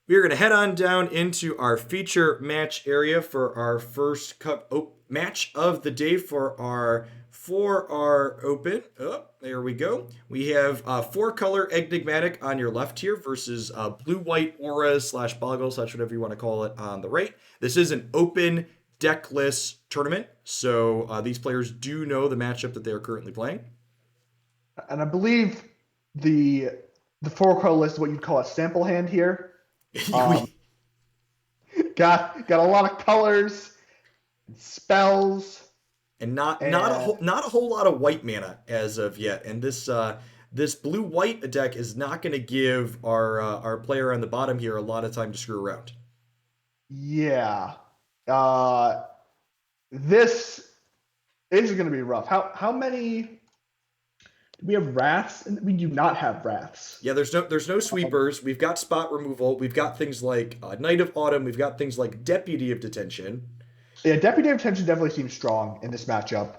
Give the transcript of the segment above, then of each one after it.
We're going to head on down into our feature match area for our first match of the day for our open. Oh, there we go. We have four color enigmatic on your left here versus blue white aura slash boggle slash whatever you want to call it on the right. This is an open deckless tournament, so these players do know the matchup that they are currently playing. And I believe the four color list is what you'd call a sample hand here. we Got a lot of colors and spells and and not a whole lot of white mana as of yet. And this blue white deck is not going to give our player on the bottom here a lot of time to screw around. yeah. Uh, this is going to be rough. How many do we have wraths? We do not have wraths. Yeah, there's no sweepers. We've got spot removal. We've got things like Knight of Autumn. We've got things like Deputy of Detention. Yeah, Deputy of Attention definitely seems strong in this matchup.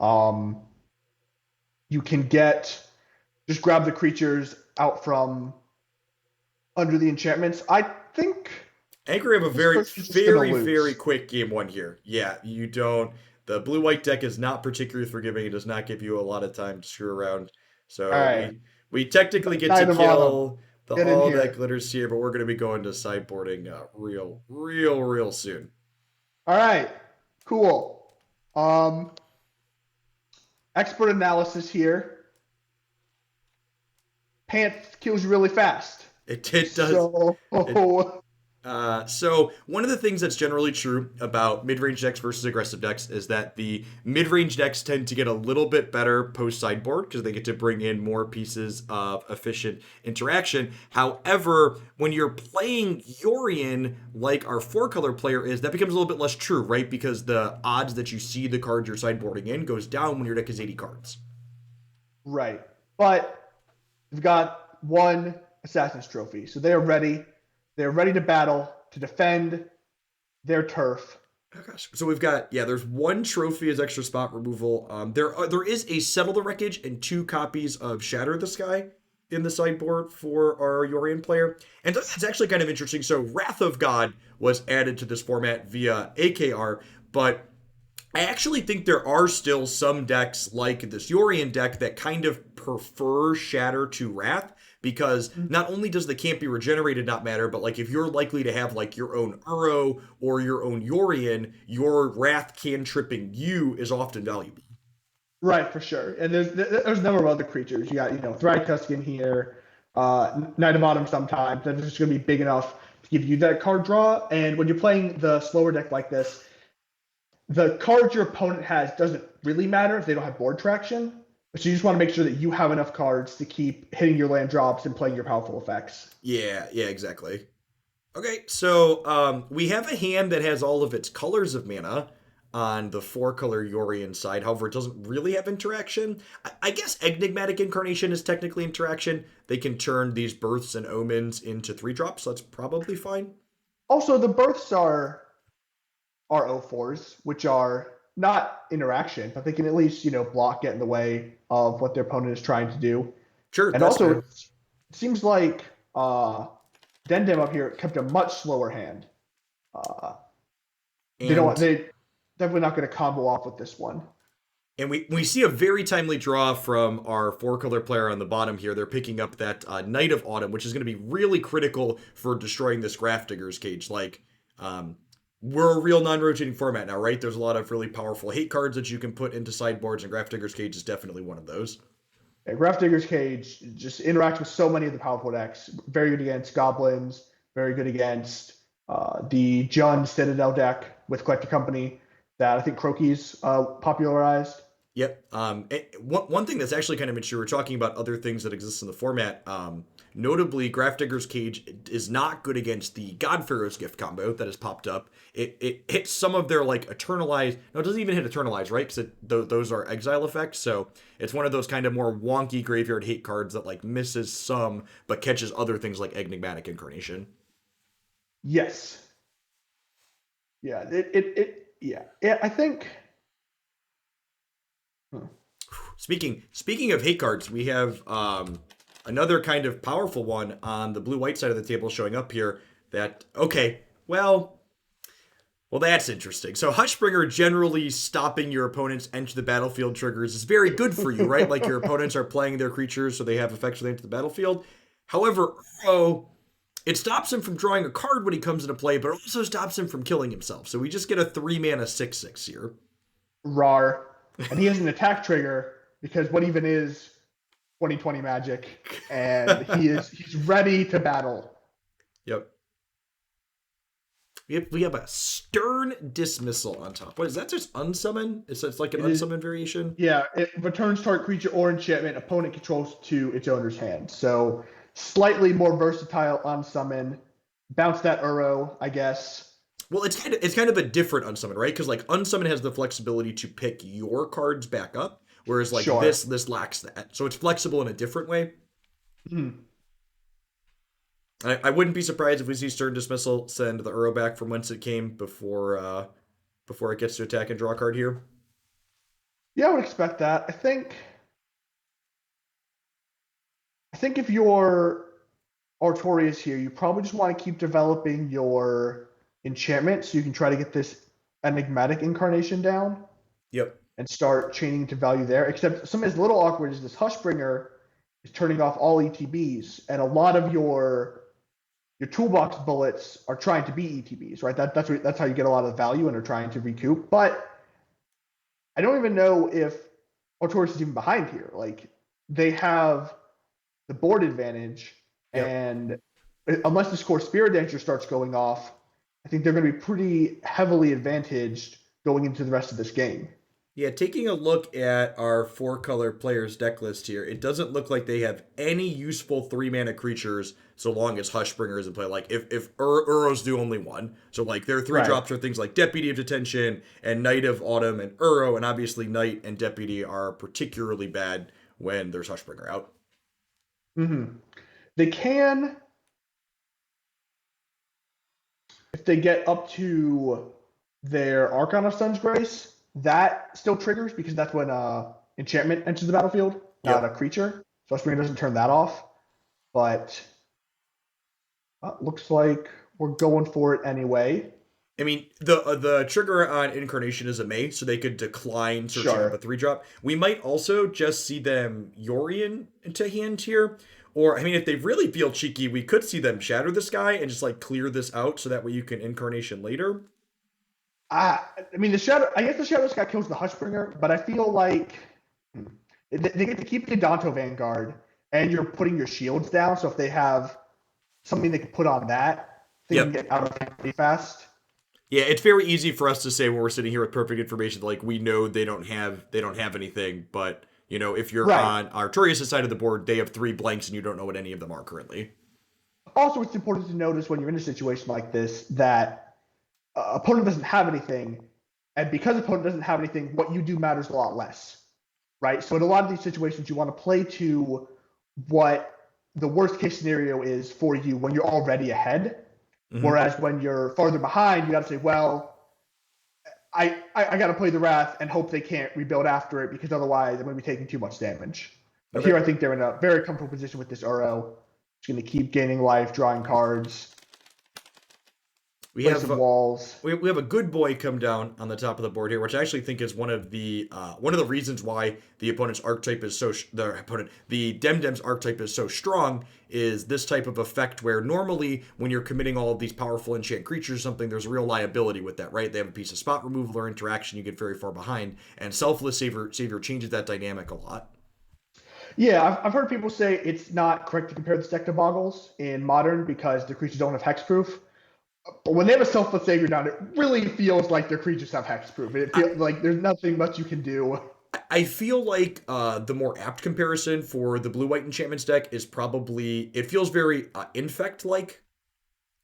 Um, you can just grab the creatures out from under the enchantments. I think Anchor have a this very, person's just gonna very lose. quick game one here. Yeah, you don't. The blue white deck is not particularly forgiving. It does not give you a lot of time to screw around. All So right, we technically get to Knight of Autumn, kill the get in all that here. glitters here, but we're going to be going to sideboarding real soon. All right, cool. Um, expert analysis here. Pants kills you really fast. It does. So It So one of the things that's generally true about mid-range decks versus aggressive decks is that the mid-range decks tend to get a little bit better post-sideboard because they get to bring in more pieces of efficient interaction. However, when you're playing Yorion like our four-color player is, that becomes a little bit less true, right? Because the odds that you see the cards you're sideboarding in goes down when your deck is 80 cards. right, but we've got one Assassin's Trophy, so they are ready. They're ready to battle to defend their turf. Oh gosh. So we've got there's one trophy as extra spot removal. There is a Settle the Wreckage and two copies of Shatter the Sky in the sideboard for our Yorion player, and that's actually kind of interesting. So Wrath of God was added to this format via AKR, but I actually think there are still some decks like this Yorion deck that kind of prefer Shatter to Wrath because not only does the can't be regenerated not matter, but like if you're likely to have like your own Uro or your own Yorion, your Wrath can tripping you is often valuable. Right, for sure. And there's a number of other creatures. You got Thrytusk in here, Knight of Autumn sometimes. That's just going to be big enough to give you that card draw. And when you're playing the slower deck like this, the cards your opponent has doesn't really matter if they don't have board traction. So you just want to make sure that you have enough cards to keep hitting your land drops and playing your powerful effects. Yeah, exactly. Okay, so we have a hand that has all of its colors of mana on the four color Yorion side. However, it doesn't really have interaction. I guess Enigmatic Incarnation is technically interaction. They can turn these births and omens into 3 drops, so that's probably fine. Also, the births are O4s, which are not interaction, but they can at least, block, get in the way of what their opponent is trying to do. Sure, And that's also, fair. it seems like Dendem up here kept a much slower hand. Uh, And they definitely not going to combo off with this one. And we see a very timely draw from our four color player on the bottom here. They're picking up that Knight of Autumn, which is going to be really critical for destroying this Grafdigger's Cage. Like, we're a real non-rotating format now, right? There's a lot of really powerful hate cards that you can put into sideboards, and Grafdigger's Cage is definitely one of those. Yeah, Grafdigger's Cage just interacts with so many of the powerful decks. Very good against goblins. Very good against the Jund Citadel deck with Collector Company that I think Croki's popularized. Yep. One thing that's actually kind of interesting, we're talking about other things that exist in the format. Notably, Grafdigger's Cage is not good against the God Pharaoh's Gift combo that has popped up. It hits some of their like Eternalize. No, it doesn't even hit Eternalize, right? Because those are exile effects. So it's one of those kind of more wonky graveyard hate cards that like misses some but catches other things like Enigmatic Incarnation. Yes. Yeah. Yeah. I think. Hmm. Speaking of hate cards, we have another kind of powerful one on the blue white side of the table showing up here. That okay. Well, that's interesting. So Hushbringer generally stopping your opponents enter the battlefield triggers is very good for you, right? Like your opponents are playing their creatures, so they have effects when they enter the battlefield. However, oh, it stops him from drawing a card when he comes into play, but also stops him from killing himself. So we just get a 3 mana 6/6 here. Rar. And he has an attack trigger because what even is 2020 magic? And he's ready to battle. Yep. We have a stern dismissal on top. What is that? Just unsummon? It's like an It is unsummon variation. Yeah, it returns target creature or enchantment opponent controls to its owner's hand. So slightly more versatile on summon. Bounce that Uro, I guess. Well, it's kind of a different unsummon, right? Because like unsummon has the flexibility to pick your cards back up, whereas like Sure. this lacks that. So it's flexible in a different way. Hmm. I wouldn't be surprised if we see stern dismissal send the Uro back from whence it came before it gets to attack and draw a card here. Yeah, I would expect that. I think if you're Artorias here, you probably just want to keep developing your enchantment so you can try to get this enigmatic incarnation down Yep. and start chaining to value there. Except something that's a little awkward is this Hushbringer is turning off all ETBs, and a lot of your toolbox bullets are trying to be ETBs, right? That's how you get a lot of value and are trying to recoup. But I don't even know if Artorias is even behind here. Like they have the board advantage, Yep. and unless this core Spirit Dancer starts going off, I think they're going to be pretty heavily advantaged going into the rest of this game. Yeah, taking a look at our four color players deck list here, it doesn't look like they have any useful 3 mana creatures so long as Hushbringer is in play. Like if Uros do only one, so like their three Right. drops are things like Deputy of Detention and Knight of Autumn and Uro, and obviously Knight and Deputy are particularly bad when there's Hushbringer out. Mm-hmm. They can, if they get up to their Archon of Sun's Grace, that still triggers because that's when enchantment enters the battlefield, not a Yep. creature. So Hushbringer doesn't turn that off. But looks like we're going for it anyway. I mean, the trigger on Incarnation is a May, so they could decline searching up a Sure. 3 drop. We might also just see them Yorion into hand here. Or, I mean, if they really feel cheeky, we could see them Shatter the Sky and just like clear this out so that way you can Incarnation later. I mean, the shadow. I guess the Shadow Sky kills the Hushbringer, but I feel like they get to keep the Danto Vanguard, and you're putting your shields down. So if they have something they can put on that, they can Yep. get out of hand pretty fast. Yeah, it's very easy for us to say when we're sitting here with perfect information, like we know they don't have anything, but if you're Right. on Artorias' side of the board, they have 3 blanks and you don't know what any of them are currently. Also, it's important to notice when you're in a situation like this that opponent doesn't have anything, and because opponent doesn't have anything, what you do matters a lot less, right? So in a lot of these situations, you want to play to what the worst case scenario is for you when you're already ahead. Hmm. Whereas when you're farther behind, you got to say, well, I got to play the Wrath and hope they can't rebuild after it because otherwise I'm going to be taking too much damage. But Okay. here I think they're in a very comfortable position with this Uro. It's going to keep gaining life, drawing cards, We play have some walls. we have a good boy come down on the top of the board here, which I actually think is one of the reasons why the opponent's archetype is the Demdem's archetype is so strong is this type of effect where normally when you're committing all of these powerful enchant creatures or something, there's real liability with that, right? They have a piece of spot removal or interaction, you get very far behind, and Selfless Savior changes that dynamic a lot. Yeah, I've heard people say it's not correct to compare this deck to Boggles in Modern because the creatures don't have hexproof. But when they have a selfless savior down, it really feels like their creatures have hexproof. It I, feels like there's nothing much you can do. I feel like the more apt comparison for the blue white enchantments deck is probably it feels very infect like.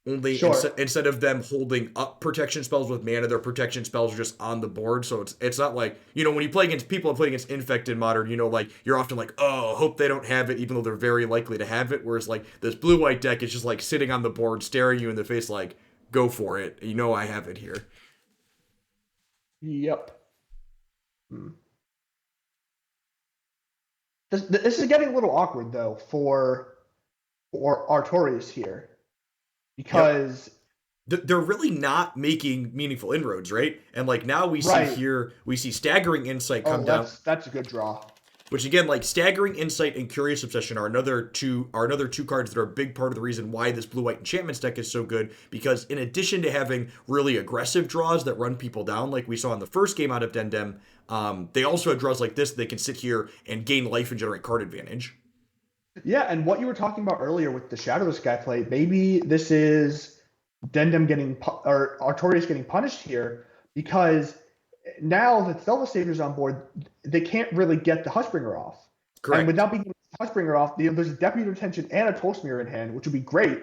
Only Sure. instead of them holding up protection spells with mana, their protection spells are just on the board. So it's not like when you play against people and play against infect in modern, like you're often like, oh, hope they don't have it, even though they're very likely to have it. Whereas like this blue white deck is just like sitting on the board, staring you in the face, like go for it. I have it here. Yep. Hmm. This is getting a little awkward though for Artorias here. Yep. because They're really not making meaningful inroads, right? And like now we see right. here, we see staggering insight come Oh, down, that's a good draw. which again, like staggering insight and curious obsession are another two cards that are a big part of the reason why this blue white enchantments deck is so good. Because in addition to having really aggressive draws that run people down, like we saw in the first game out of Dendem, they also have draws like this. They can sit here and gain life and generate card advantage. Yeah, and what you were talking about earlier with the Shadowless guy play, maybe this is Dendem getting or Artorias getting punished here because now that Selva Savior's on board, they can't really get the Hushbringer off. And Correct. without being able to get the Hushbringer off, there's a Deputy Retention and a Toll Smear in hand, which would be great,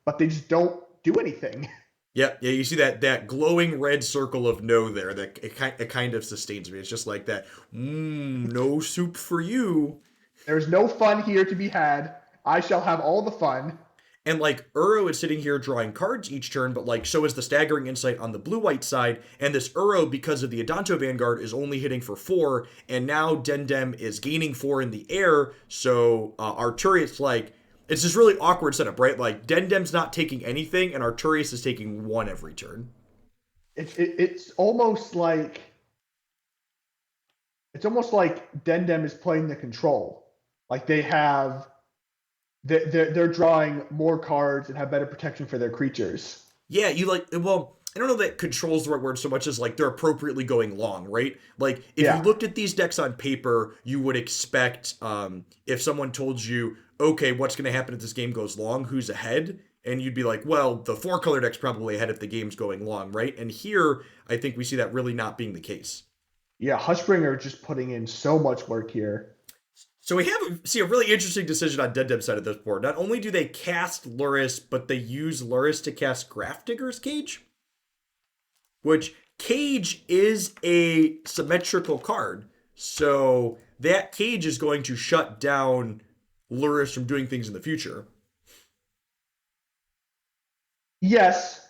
but they just don't do anything. Yeah, yeah, you see that glowing red circle of no there. That it kind of sustains me. It's just like that. No soup for you. There's no fun here to be had. I shall have all the fun. And like Uro is sitting here drawing cards each turn, but like so is the staggering insight on the blue white side. And this Uro, because of the Adanto Vanguard, is only hitting for 4, and now Dendem is gaining 4 in the air. So Arturius like it's this really awkward setup, right? Like Dendem's not taking anything, and Arturius is taking 1 every turn. It's it's almost like Dendem is playing the control. Like they're drawing more cards and have better protection for their creatures. Yeah, you like, well, I don't know that control's the right word so much as like they're appropriately going long, right? Like if you Yeah, looked at these decks on paper, you would expect if someone told you, okay, what's going to happen if this game goes long, who's ahead? And you'd be like, well, the 4 color deck's probably ahead if the game's going long, right? And here, I think we see that really not being the case. yeah. Hushbringer just putting in so much work here. So we see a really interesting decision on Dead side of this board. Not only do they cast Luris, but they use Luris to cast Grafdigger's Cage, which Cage is a symmetrical card. So that Cage is going to shut down Luris from doing things in the future. Yes,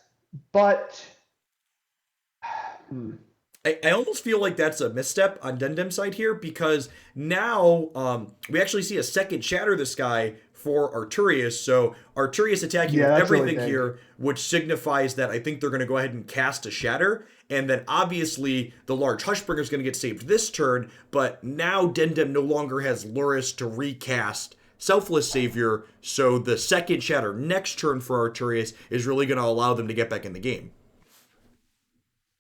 but hmm, I almost feel like that's a misstep on Dendem's side here because now we actually see a second Shatter the Sky for Arturius. So Arturius attacking yeah, with that's really everything big. here, which signifies that I think they're going to go ahead and cast a Shatter. And then obviously the large Hushbringer is going to get saved this turn, but now Dendem no longer has Luris to recast Selfless Savior. So the second Shatter next turn for Arturius is really going to allow them to get back in the game.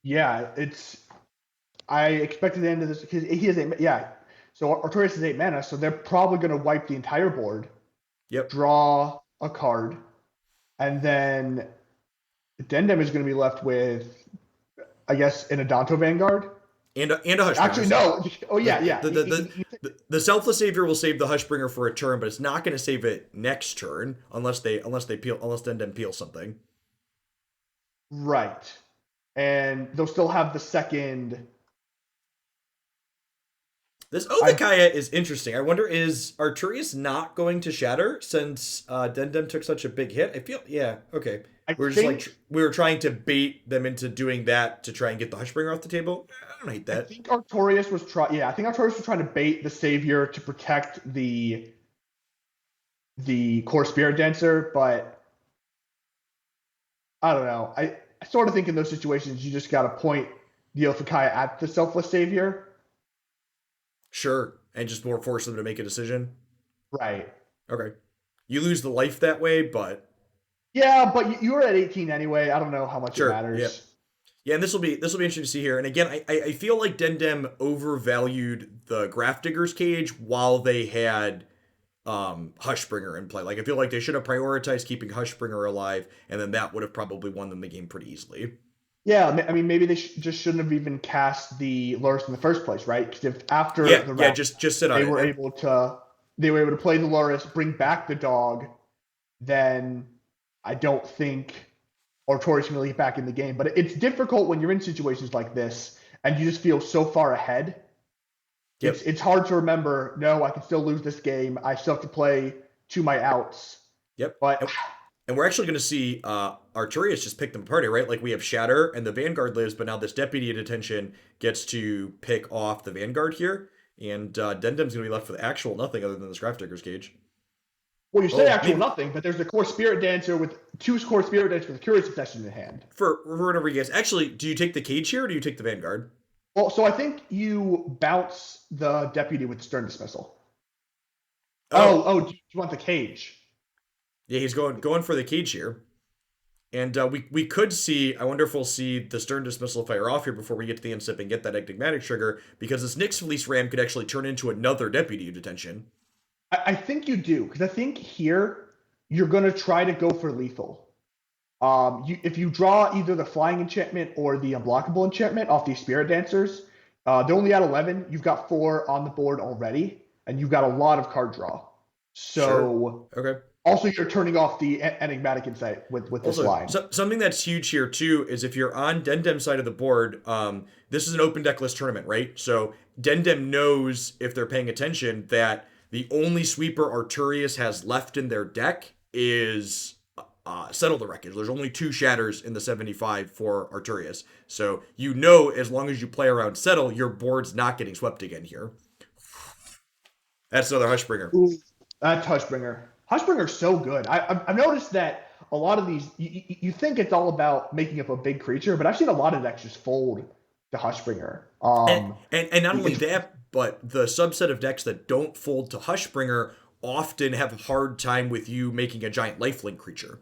Yeah, it's. I expected the end of this because he has eight. Yeah, so Artorias is 8 mana, so they're probably going to wipe the entire board, Yep. draw a card, and then Dendem is going to be left with, I guess, an Adanto Vanguard. And a Hushbringer. Actually, no. Oh The yeah, yeah. the Selfless Savior will save the Hushbringer for a turn, but it's not going to save it next turn unless they peel unless Dendem peels something. Right, and they'll still have the second. This I Othakaya is interesting. I wonder is Arturius not going to shatter since Dendem took such a big hit? I feel yeah okay. I We are just like think we were trying to bait them into doing that to try and get the Hushbringer off the table. I don't hate I that. think Artorias was trying. Yeah, I think Artorias was trying to bait the Savior to protect the core Spirit Dancer, but I don't know. I sort of think in those situations you just got to point the Othakaya at the Selfless Savior. Sure, and just more force them to make a decision. Right. Okay, you lose the life that way, but Yeah, but you were at 18 anyway. I don't know how much it sure, yeah. matters. Yeah, and this will be interesting to see here. And again, I feel like Dendem overvalued the Grafdigger's Cage while they had Hushbringer in play. Like I feel like they should have prioritized keeping Hushbringer alive, and then that would have probably won them the game pretty easily. Yeah, I mean, maybe they just shouldn't have even cast the Lurrus in the first place, right? Because if after Yeah, the yeah, round just sit on they it. were able to they were able to play the Lurrus, bring back the dog, then I don't think Artorias can really get back in the game. But it's difficult when you're in situations like this and you just feel so far ahead. Yep, It's hard to remember. No, I can still lose this game. I still have to play to my outs. yep. But And we're actually going to see Arturius just pick them apart here, right? Like we have Shatter and the Vanguard lives, but now this Deputy at Attention gets to pick off the Vanguard here, and Dendem's going to be left with actual nothing other than this Grafdigger's Cage. Well, you say Oh, actual maybe nothing, but there's a core spirit dancer with two core spirit dancers with curious obsession in hand. for whenever you guys. Actually, do you take the cage here or do you take the Vanguard? Well, so I think you bounce the deputy with stern dismissal. Oh, Do you want the cage? yeah, he's going for the cage here. And we could see. I wonder if we'll see the stern dismissal fire off here before we get to the insip and get that enigmatic trigger, because this Nyx Fleece ram could actually turn into another deputy detention. I think you do, because I think here you're going to try to go for lethal. If you draw either the flying enchantment or the unblockable enchantment off these spirit dancers, they're only at 11. You've got 4 on the board already, and you've got a lot of card draw. Sure. So Okay. also you're turning off the enigmatic insight with this Also, line. something that's huge here too is if you're on Dendem's side of the board, this is an open deckless tournament, right? So Dendem knows, if they're paying attention, that the only sweeper Arturius has left in their deck is Settle the Wreckage. There's only 2 shatters in the 75 for Arturius. So you know, as long as you play around Settle, your board's not getting swept again here. That's another Hushbringer. Ooh, that's Hushbringer. Hushbringer's so good. I've noticed that a lot of these, you think it's all about making up a big creature, but I've seen a lot of decks just fold to Hushbringer. And not only that, but the subset of decks that don't fold to Hushbringer often have a hard time with you making a giant lifelink creature.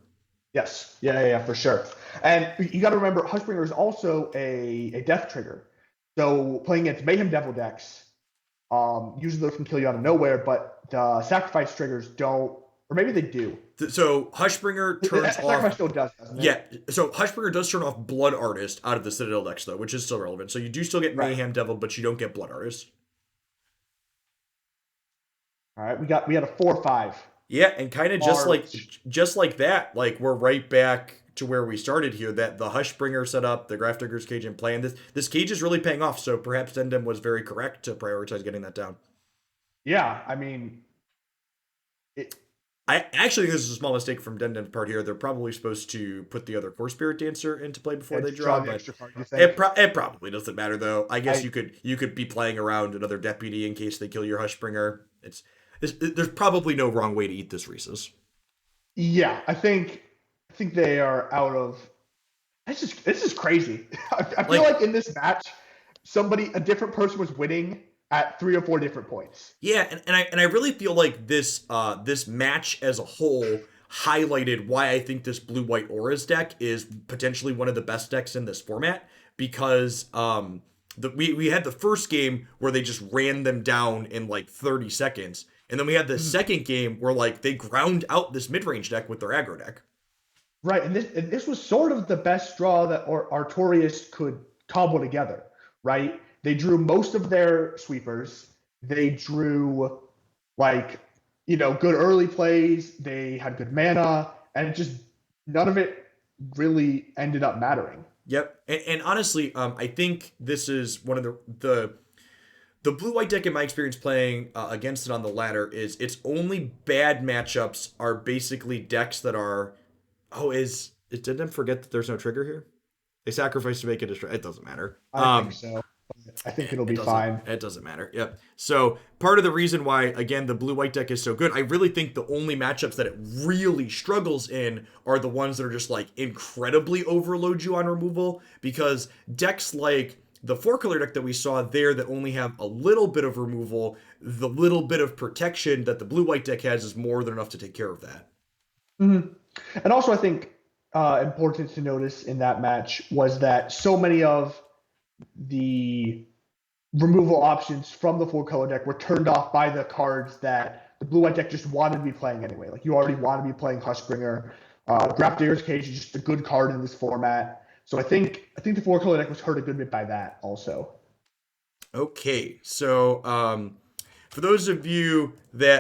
Yes, yeah, for sure. And you got to remember, Hushbringer is also a death trigger. So playing against Mayhem Devil decks, usually those can kill you out of nowhere, but the sacrifice triggers don't, or maybe they do. So Hushbringer turns Sacrifice off. still does, doesn't it? Yeah, so Hushbringer does turn off Blood Artist out of the Citadel decks, though, which is still relevant. So you do still get Right. Mayhem Devil, but you don't get Blood Artist. All right, we had a 4/5. Yeah, and kind of Large. just like that, like we're right back to where we started here. That the Hushbringer setup, the Grafdigger's Cage in play, and this cage is really paying off. So perhaps Dendem was very correct to prioritize getting that down. Yeah, I mean, it, I actually think this is a small mistake from Dendem's part here. They're probably supposed to put the other Core Spirit Dancer into play before they draw, the but extra card, you think? it probably doesn't matter though. I guess I- you could be playing around another deputy in case they kill your Hushbringer. There's probably no wrong way to eat this Reese's. Yeah, I think they are out of. This is crazy. I feel like in this match, a different person was winning at 3 or 4 different points. Yeah, and I really feel like this match as a whole highlighted why I think this blue white auras deck is potentially one of the best decks in this format, because we had the first game where they just ran them down in like 30 seconds, and then we had the second game where like they ground out this mid-range deck with their aggro deck. Right, and this was sort of the best draw that Artorias could cobble together, right? They drew most of their sweepers. They drew, like, good early plays. They had good mana, and it just none of it really ended up mattering. Yep, and honestly, I think this is one of the blue white deck in my experience playing against it on the ladder is its only bad matchups are basically decks that are. Oh, did them forget that there's no trigger here? They sacrificed to make it a. It doesn't matter. I think so. I think it'll be fine. It doesn't matter. Yep. So part of the reason why, again, the blue-white deck is so good, I really think the only matchups that it really struggles in are the ones that are just like incredibly overload you on removal, because decks like the 4-color deck that we saw there that only have a little bit of removal, the little bit of protection that the blue-white deck has is more than enough to take care of that. Mm-hmm. And also, I think important to notice in that match was that so many of the removal options from the 4-color deck were turned off by the cards that the blue-white deck just wanted to be playing anyway. Like, you already want to be playing Hushbringer. Grafdigger's Cage is just a good card in this format. So I think the 4-color deck was hurt a good bit by that also. Okay, so for those of you that